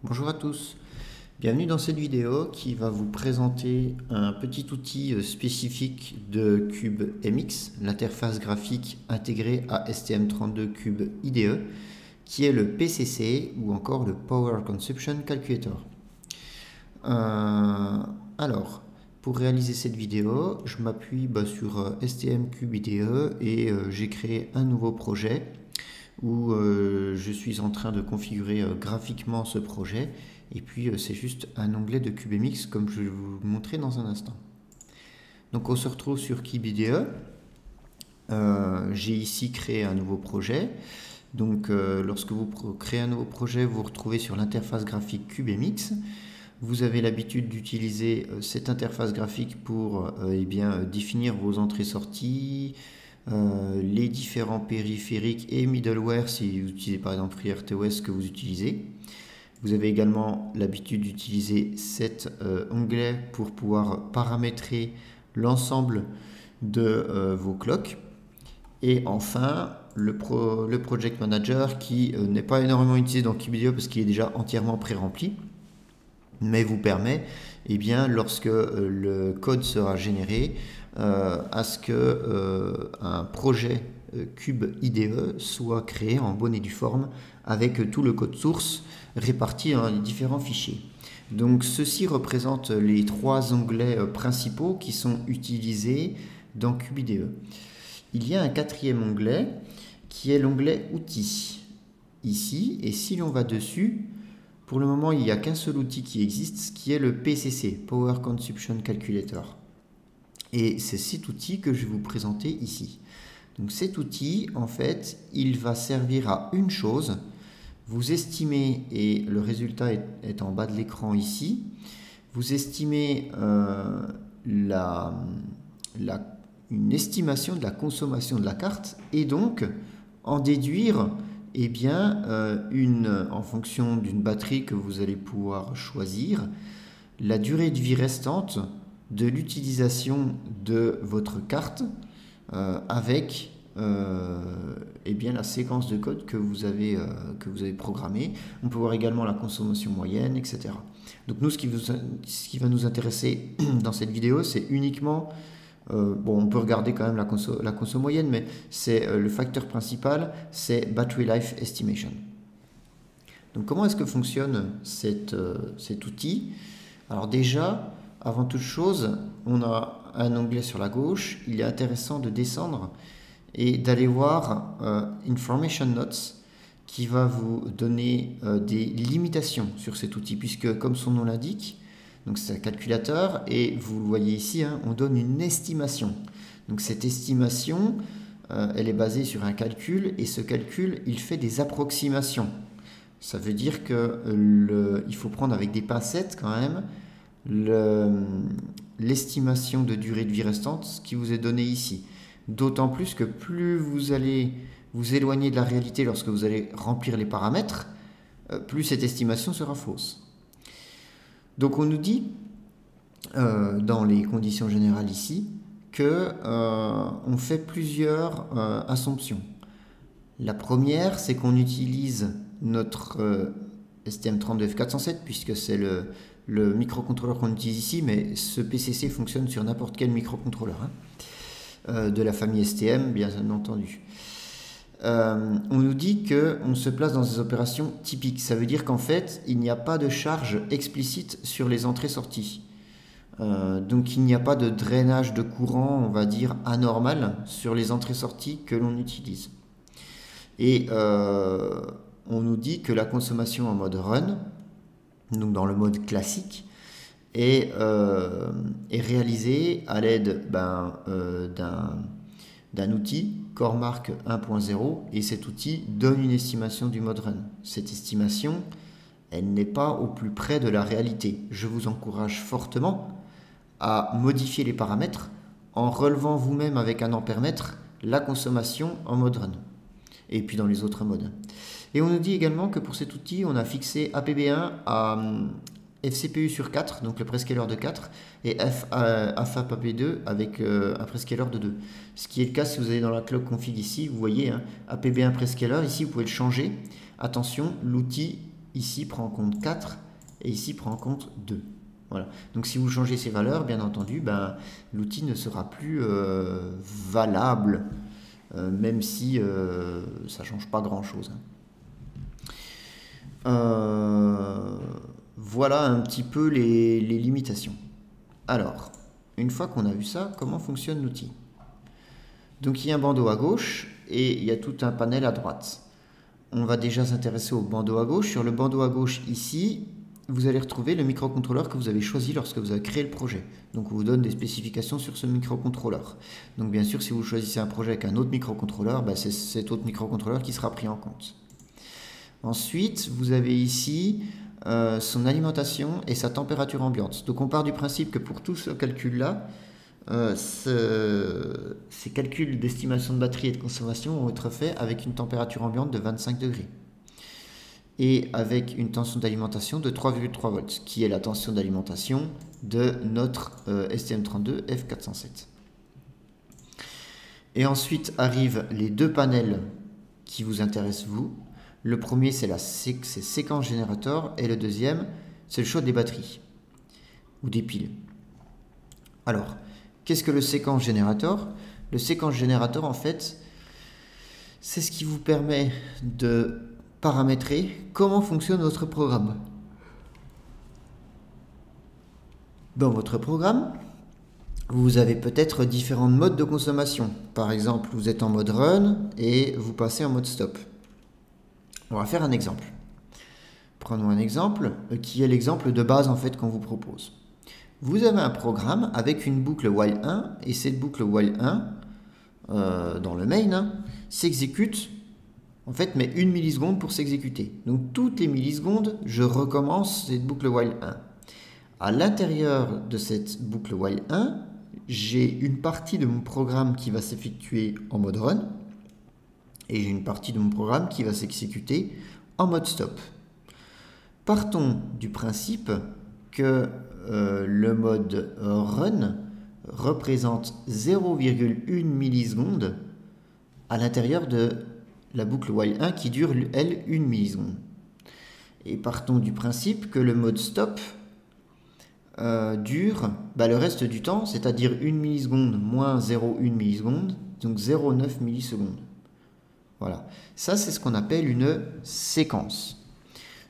Bonjour à tous, bienvenue dans cette vidéo qui va vous présenter un petit outil spécifique de CubeMX, l'interface graphique intégrée à STM32 Cube IDE, qui est le PCC ou encore le Power Consumption Calculator. Alors, pour réaliser cette vidéo, je m'appuie sur STM Cube IDE et j'ai créé un nouveau projet où je suis en train de configurer graphiquement ce projet, et puis c'est juste un onglet de CubeMX comme je vais vous le montrer dans un instant. Donc on se retrouve sur CubeIDE. J'ai ici créé un nouveau projet. Donc lorsque vous créez un nouveau projet, vous vous retrouvez sur l'interface graphique CubeMX. Vous avez l'habitude d'utiliser cette interface graphique pour définir vos entrées-sorties, les différents périphériques et middleware si vous utilisez par exemple FreeRTOS que vous utilisez. Vous avez également l'habitude d'utiliser cet onglet pour pouvoir paramétrer l'ensemble de vos clocks. Et enfin, le Project Manager qui n'est pas énormément utilisé dans CubeIDE parce qu'il est déjà entièrement pré-rempli, mais vous permet, lorsque le code sera généré, à ce que un projet CubeIDE soit créé en bonne et due forme avec tout le code source réparti dans les différents fichiers. Donc ceci représente les trois onglets principaux qui sont utilisés dans CubeIDE. Il y a un quatrième onglet qui est l'onglet outils ici, et si l'on va dessus, pour le moment il n'y a qu'un seul outil qui existe, qui est le PCC, Power Consumption Calculator. Et c'est cet outil que je vais vous présenter ici. Donc cet outil, en fait, il va servir à une chose. Vous estimez, et le résultat est en bas de l'écran ici, vous estimez une estimation de la consommation de la carte et donc en déduire en fonction d'une batterie que vous allez pouvoir choisir, la durée de vie restante de l'utilisation de votre carte avec la séquence de code que vous avez programmée. On peut voir également la consommation moyenne, etc. Donc nous, ce qui va nous intéresser dans cette vidéo, c'est uniquement, on peut regarder quand même la conso moyenne, mais c'est le facteur principal, c'est Battery Life Estimation. Donc comment est-ce que fonctionne cet outil? Alors déjà, avant toute chose, on a un onglet sur la gauche. Il est intéressant de descendre et d'aller voir Information Notes qui va vous donner des limitations sur cet outil, puisque comme son nom l'indique, donc c'est un calculateur et vous le voyez ici, on donne une estimation. Donc cette estimation, elle est basée sur un calcul, et ce calcul, il fait des approximations. Ça veut dire qu'il faut prendre avec des pincettes quand même l'estimation de durée de vie restante, ce qui vous est donné ici. D'autant plus que plus vous allez vous éloigner de la réalité lorsque vous allez remplir les paramètres, plus cette estimation sera fausse. Donc on nous dit, dans les conditions générales ici, qu'on fait plusieurs assumptions. La première, c'est qu'on utilise notre STM32F407, puisque c'est le microcontrôleur qu'on utilise ici, mais ce PCC fonctionne sur n'importe quel microcontrôleur de la famille STM, bien entendu. On nous dit qu'on se place dans des opérations typiques. Ça veut dire qu'en fait, il n'y a pas de charge explicite sur les entrées-sorties. Donc il n'y a pas de drainage de courant, on va dire, anormal sur les entrées-sorties que l'on utilise. Et on nous dit que la consommation en mode run, donc dans le mode classique, est réalisée à l'aide d'un outil CoreMark 1.0, et cet outil donne une estimation du mode run. Cette estimation, elle n'est pas au plus près de la réalité. Je vous encourage fortement à modifier les paramètres en relevant vous-même avec un ampèremètre la consommation en mode run, et puis dans les autres modes. Et on nous dit également que pour cet outil, on a fixé APB1 à FCPU sur 4, donc le prescaler de 4, et FAPAP2 avec un prescaler de 2. Ce qui est le cas si vous allez dans la clock config ici, vous voyez, APB1 prescaler, ici vous pouvez le changer. Attention, l'outil ici prend en compte 4 et ici prend en compte 2. Voilà. Donc si vous changez ces valeurs, bien entendu, ben, l'outil ne sera plus valable, même si ça ne change pas grand-chose. Voilà un petit peu les limitations. Alors, une fois qu'on a vu ça, comment fonctionne l'outil? Donc il y a un bandeau à gauche et il y a tout un panel à droite. On va déjà s'intéresser au bandeau à gauche. Sur le bandeau à gauche ici, vous allez retrouver le microcontrôleur que vous avez choisi lorsque vous avez créé le projet. Donc on vous donne des spécifications sur ce microcontrôleur. Donc bien sûr, si vous choisissez un projet avec un autre microcontrôleur, ben c'est cet autre microcontrôleur qui sera pris en compte. Ensuite, vous avez ici son alimentation et sa température ambiante. Donc on part du principe que pour tout ce calcul-là, ces calculs d'estimation de batterie et de consommation vont être faits avec une température ambiante de 25 degrés et avec une tension d'alimentation de 3,3 volts, qui est la tension d'alimentation de notre STM32F407. Et ensuite arrivent les deux panels qui vous intéressent vous. Le premier, c'est séquence générateur, et le deuxième, c'est le choix des batteries ou des piles. Alors, qu'est-ce que le séquence générateur? Le séquence générateur, en fait, c'est ce qui vous permet de paramétrer comment fonctionne votre programme. Dans votre programme, vous avez peut-être différents modes de consommation. Par exemple, vous êtes en mode run et vous passez en mode stop. On va faire un exemple. Prenons un exemple qui est l'exemple de base en fait qu'on vous propose. Vous avez un programme avec une boucle while 1 et cette boucle while 1 dans le main s'exécute en fait met 1 milliseconde pour s'exécuter. Donc toutes les millisecondes, je recommence cette boucle while 1. À l'intérieur de cette boucle while 1, j'ai une partie de mon programme qui va s'effectuer en mode run et j'ai une partie de mon programme qui va s'exécuter en mode stop. Partons du principe que le mode run représente 0,1 milliseconde à l'intérieur de la boucle while 1 qui dure, elle, 1 milliseconde. Et partons du principe que le mode stop dure le reste du temps, c'est-à-dire 1 milliseconde moins 0,1 milliseconde, donc 0,9 millisecondes. Voilà, ça c'est ce qu'on appelle une séquence.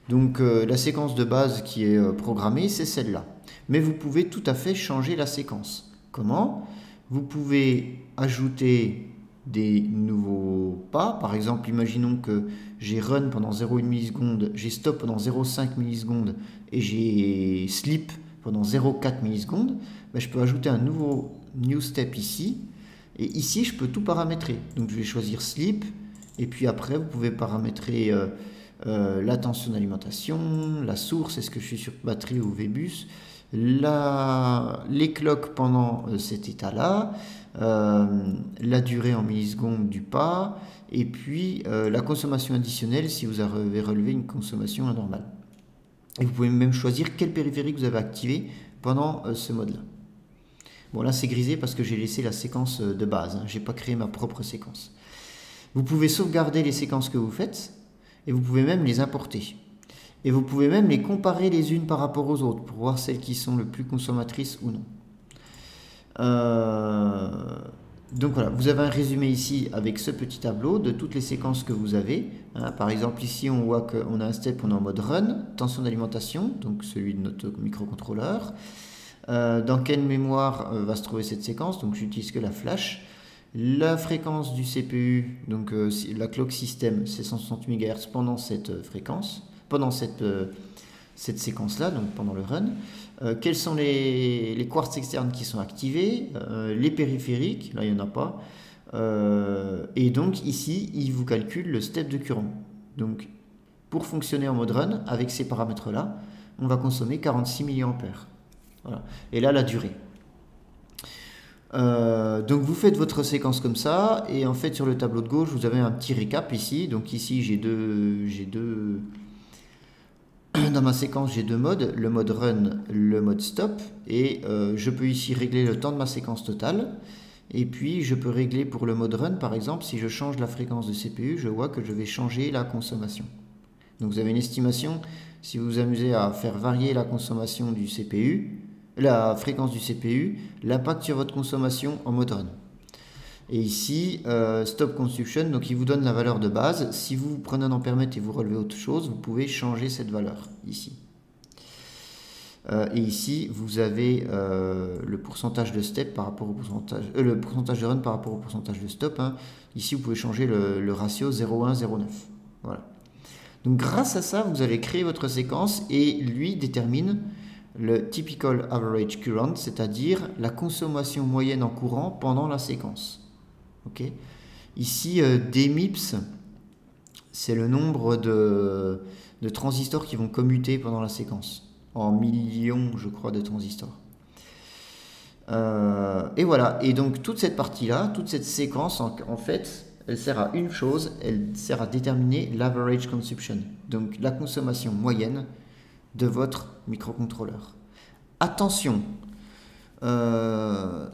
Donc la séquence de base qui est programmée, c'est celle-là. Mais vous pouvez tout à fait changer la séquence. Comment? Vous pouvez ajouter des nouveaux pas. Par exemple, imaginons que j'ai run pendant 0,1 milliseconde, j'ai stop pendant 0,5 millisecondes et j'ai sleep pendant 0,4 millisecondes. Je peux ajouter un nouveau new step ici. Et ici, je peux tout paramétrer. Donc je vais choisir sleep. Et puis après, vous pouvez paramétrer la tension d'alimentation, la source, est-ce que je suis sur batterie ou VBus, les clocks pendant cet état-là, la durée en millisecondes du pas, et puis la consommation additionnelle si vous avez relevé une consommation anormale. Et vous pouvez même choisir quel périphérique vous avez activé pendant ce mode-là. Bon, là c'est grisé parce que j'ai laissé la séquence de base, je n'ai pas créé ma propre séquence. Vous pouvez sauvegarder les séquences que vous faites et vous pouvez même les importer. Et vous pouvez même les comparer les unes par rapport aux autres pour voir celles qui sont le plus consommatrices ou non. Donc voilà, vous avez un résumé ici avec ce petit tableau de toutes les séquences que vous avez. Par exemple ici on voit qu'on a un step, on est en mode run, tension d'alimentation, donc celui de notre microcontrôleur. Dans quelle mémoire va se trouver cette séquence? Donc j'utilise que la flash. La fréquence du CPU, donc la clock system, c'est 160 MHz pendant cette fréquence, pendant cette séquence-là, donc pendant le run. Quels sont les quartz externes qui sont activés, les périphériques, là il n'y en a pas. Et donc ici, il vous calcule le step de courant. Donc pour fonctionner en mode run, avec ces paramètres-là, on va consommer 46 mA. Voilà. Et là, la durée. Donc vous faites votre séquence comme ça et en fait sur le tableau de gauche vous avez un petit récap ici. Donc ici j'ai deux dans ma séquence j'ai deux modes, le mode run, le mode stop, et je peux ici régler le temps de ma séquence totale. Et puis je peux régler pour le mode run par exemple, si je change la fréquence de CPU, je vois que je vais changer la consommation. Donc vous avez une estimation, si vous vous amusez à faire varier la consommation du CPU, la fréquence du CPU, l'impact sur votre consommation en mode run. Et ici, stop consumption, donc il vous donne la valeur de base. Si vous prenez un ampèremètre et vous relevez autre chose, vous pouvez changer cette valeur ici. Et ici, vous avez le pourcentage de step par rapport au pourcentage, le pourcentage de run par rapport au pourcentage de stop. Hein. Ici, vous pouvez changer le ratio 0,1-0,9. Voilà. Donc, grâce à ça, vous allez créer votre séquence et lui détermine le typical average current, c'est-à-dire la consommation moyenne en courant pendant la séquence. Okay. Ici, DMIPS, c'est le nombre de transistors qui vont commuter pendant la séquence. En millions, je crois, de transistors. Et voilà. Et donc, toute cette partie-là, toute cette séquence, en fait, elle sert à une chose, elle sert à déterminer l'average consumption. Donc, la consommation moyenne de votre microcontrôleur. Attention, ce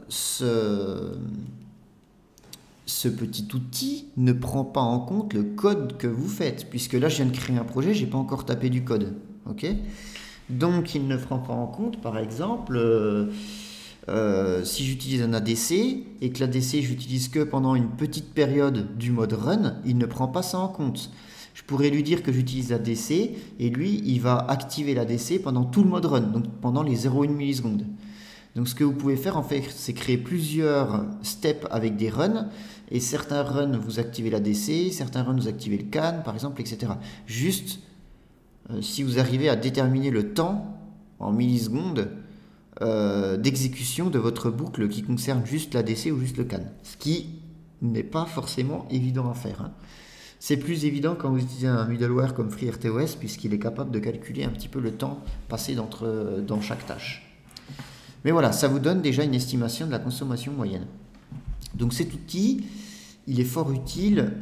petit outil ne prend pas en compte le code que vous faites, puisque là, je viens de créer un projet, je n'ai pas encore tapé du code. Ok ? Donc, il ne prend pas en compte, par exemple, si j'utilise un ADC et que l'ADC, j'utilise que pendant une petite période du mode run, il ne prend pas ça en compte. Je pourrais lui dire que j'utilise l'ADC et lui, il va activer l'ADC pendant tout le mode run, donc pendant les 0,1 millisecondes. Donc, ce que vous pouvez faire, en fait, c'est créer plusieurs steps avec des runs. Et certains runs, vous activez l'ADC, certains runs, vous activez le CAN, par exemple, etc. Juste, si vous arrivez à déterminer le temps en millisecondes d'exécution de votre boucle qui concerne juste l'ADC ou juste le CAN. Ce qui n'est pas forcément évident à faire. Hein. C'est plus évident quand vous utilisez un middleware comme FreeRTOS, puisqu'il est capable de calculer un petit peu le temps passé dans chaque tâche. Mais voilà, ça vous donne déjà une estimation de la consommation moyenne. Donc cet outil, il est fort utile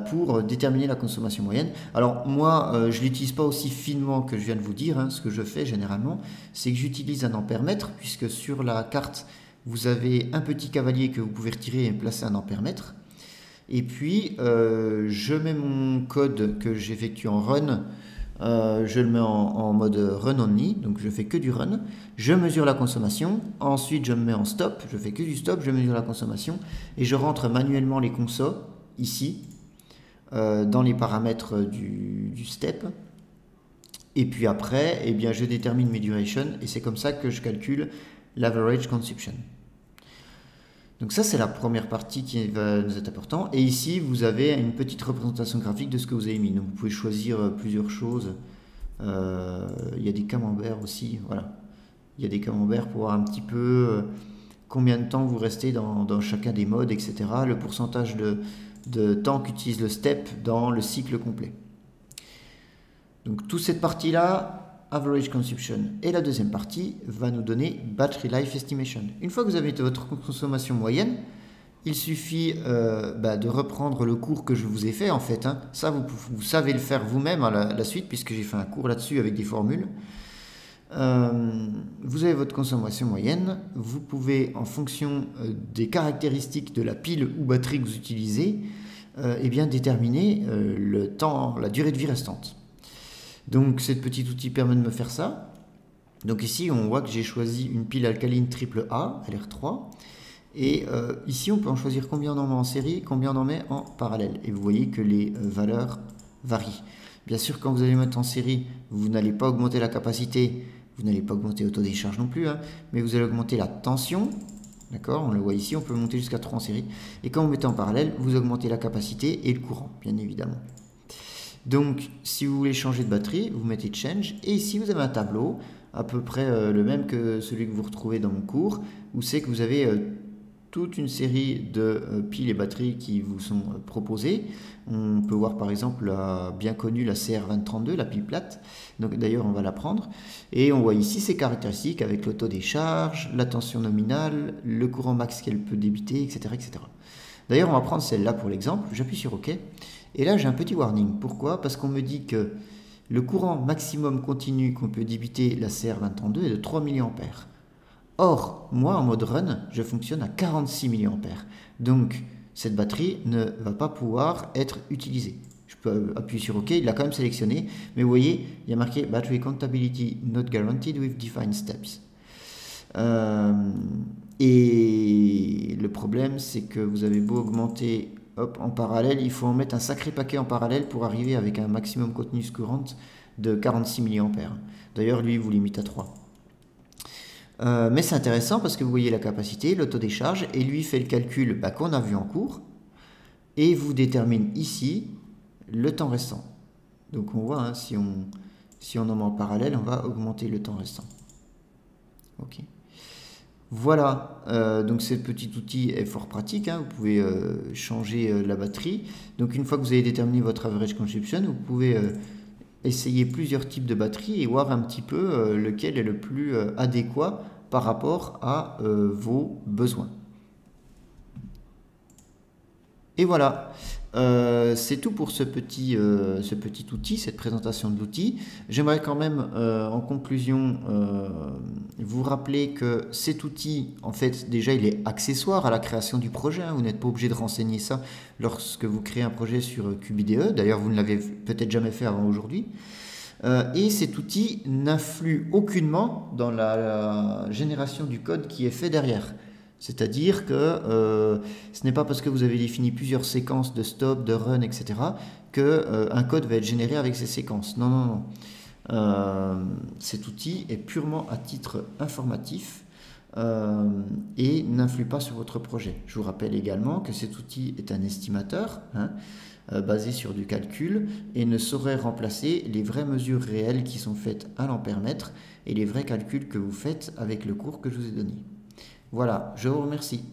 pour déterminer la consommation moyenne. Alors moi, je ne l'utilise pas aussi finement que je viens de vous dire. Hein. Ce que je fais généralement, c'est que j'utilise un ampèremètre, puisque sur la carte, vous avez un petit cavalier que vous pouvez retirer et placer un ampèremètre. Et puis, je mets mon code que j'effectue en run, je le mets en mode run only, donc je fais que du run, je mesure la consommation, ensuite je me mets en stop, je fais que du stop, je mesure la consommation, et je rentre manuellement les consos, ici, dans les paramètres du step, et puis après, eh bien, je détermine mes durations, et c'est comme ça que je calcule l'average consumption. Donc ça, c'est la première partie qui va nous être importante. Et ici, vous avez une petite représentation graphique de ce que vous avez mis. Donc vous pouvez choisir plusieurs choses. Il y a des camemberts aussi. Voilà. Il y a des camemberts pour voir un petit peu combien de temps vous restez dans chacun des modes, etc. Le pourcentage de temps qu'utilise le step dans le cycle complet. Donc toute cette partie-là, average consumption. Et la deuxième partie va nous donner battery life estimation. Une fois que vous avez votre consommation moyenne, il suffit de reprendre le cours que je vous ai fait en fait. Hein. Ça, vous savez le faire vous-même à la suite, puisque j'ai fait un cours là-dessus avec des formules. Vous avez votre consommation moyenne. Vous pouvez, en fonction des caractéristiques de la pile ou batterie que vous utilisez, déterminer le temps, la durée de vie restante. Donc, ce petit outil permet de me faire ça. Donc ici, on voit que j'ai choisi une pile alcaline AAA, LR3. Et ici, on peut en choisir combien on en met en série, combien on en met en parallèle. Et vous voyez que les valeurs varient. Bien sûr, quand vous allez mettre en série, vous n'allez pas augmenter la capacité, vous n'allez pas augmenter l'autodécharge non plus, hein, mais vous allez augmenter la tension. D'accord, on le voit ici, on peut monter jusqu'à 3 en série. Et quand vous mettez en parallèle, vous augmentez la capacité et le courant, bien évidemment. Donc, si vous voulez changer de batterie, vous mettez Change. Et ici, vous avez un tableau, à peu près le même que celui que vous retrouvez dans mon cours, où c'est que vous avez toute une série de piles et batteries qui vous sont proposées. On peut voir par exemple la bien connue, la CR2032, la pile plate. Donc d'ailleurs, on va la prendre. Et on voit ici ses caractéristiques avec l'autodécharge, la tension nominale, le courant max qu'elle peut débiter, etc. etc. D'ailleurs, on va prendre celle-là pour l'exemple. J'appuie sur OK. Et là, j'ai un petit warning. Pourquoi? Parce qu'on me dit que le courant maximum continu qu'on peut débiter la CR2032 est de 3 mA. Or, moi, en mode run, je fonctionne à 46 mA. Donc, cette batterie ne va pas pouvoir être utilisée. Je peux appuyer sur OK, il l'a quand même sélectionné, mais vous voyez, il y a marqué Battery Compatibility Not Guaranteed with Defined Steps. Et le problème, c'est que vous avez beau augmenter en parallèle, il faut en mettre un sacré paquet en parallèle pour arriver avec un maximum continuous current de 46 mA. D'ailleurs, lui, il vous limite à 3. Mais c'est intéressant parce que vous voyez la capacité, l'autodécharge, et lui fait le calcul qu'on a vu en cours, et vous détermine ici le temps restant. Donc on voit, hein, si on en met en parallèle, on va augmenter le temps restant. Ok. Voilà, donc ce petit outil est fort pratique, hein. Vous pouvez changer la batterie. Donc une fois que vous avez déterminé votre average consumption, vous pouvez essayer plusieurs types de batteries et voir un petit peu lequel est le plus adéquat par rapport à vos besoins. Et voilà, c'est tout pour ce petit outil, cette présentation de l'outil. J'aimerais quand même, en conclusion, vous rappeler que cet outil, en fait, déjà, il est accessoire à la création du projet, hein. Vous n'êtes pas obligé de renseigner ça lorsque vous créez un projet sur QBDE. D'ailleurs, vous ne l'avez peut-être jamais fait avant aujourd'hui. Et cet outil n'influe aucunement dans la génération du code qui est fait derrière. C'est-à-dire que ce n'est pas parce que vous avez défini plusieurs séquences de stop, de run, etc. qu'un code va être généré avec ces séquences. Non, non, non. Cet outil est purement à titre informatif et n'influe pas sur votre projet. Je vous rappelle également que cet outil est un estimateur, hein, basé sur du calcul et ne saurait remplacer les vraies mesures réelles qui sont faites à l'ampère-mètre et les vrais calculs que vous faites avec le cours que je vous ai donné. Voilà, je vous remercie.